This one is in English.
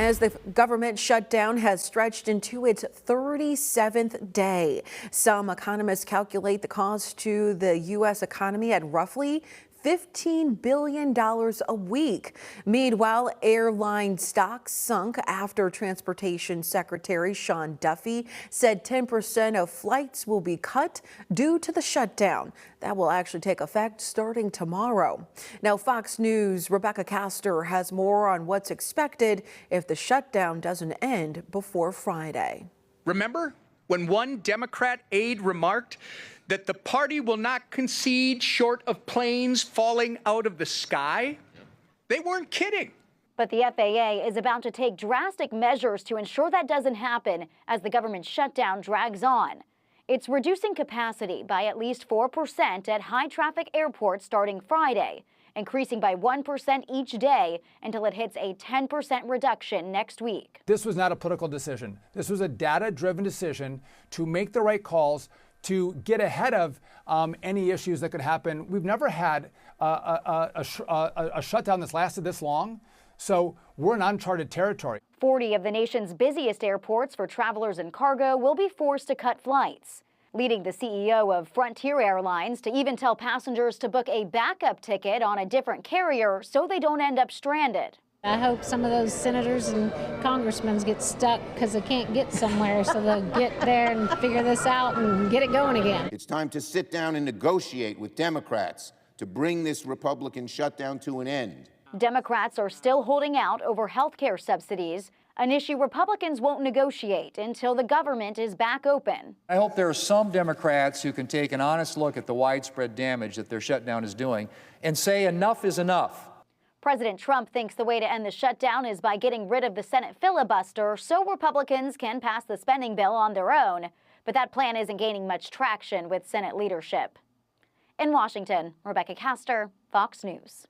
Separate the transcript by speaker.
Speaker 1: As the government shutdown has stretched into its 37th day, some economists calculate the cost to the U.S. economy at roughly $15 billion a week. Meanwhile, airline stocks sunk after Transportation Secretary Sean Duffy said 10% of flights will be cut due to the shutdown. That will actually take effect starting tomorrow. Now, Fox News' Rebecca Castor has more on what's expected if the shutdown doesn't end before Friday.
Speaker 2: Remember when one Democrat aide remarked that the party will not concede short of planes falling out of the sky? They weren't kidding.
Speaker 3: But the FAA is about to take drastic measures to ensure that doesn't happen as the government shutdown drags on. It's reducing capacity by at least 4% at high-traffic airports starting Friday, increasing by 1% each day until it hits a 10% reduction next week.
Speaker 4: This was not a political decision. This was a data-driven decision to make the right calls, to get ahead of any issues that could happen. We've never had a shutdown that's lasted this long, so we're in uncharted territory.
Speaker 3: 40 of the nation's busiest airports for travelers and cargo will be forced to cut flights, leading the CEO of Frontier Airlines to even tell passengers to book a backup ticket on a different carrier so they don't end up stranded.
Speaker 5: I hope some of those senators and congressmen get stuck because they can't get somewhere, so they'll get there and figure this out and get it going again.
Speaker 6: It's time to sit down and negotiate with Democrats to bring this Republican shutdown to an end.
Speaker 3: Democrats are still holding out over health care subsidies, an issue Republicans won't negotiate until the government is back open.
Speaker 7: I hope there are some Democrats who can take an honest look at the widespread damage that their shutdown is doing and say enough is enough.
Speaker 3: President Trump thinks the way to end the shutdown is by getting rid of the Senate filibuster so Republicans can pass the spending bill on their own. But that plan isn't gaining much traction with Senate leadership. In Washington, Rebecca Castor, Fox News.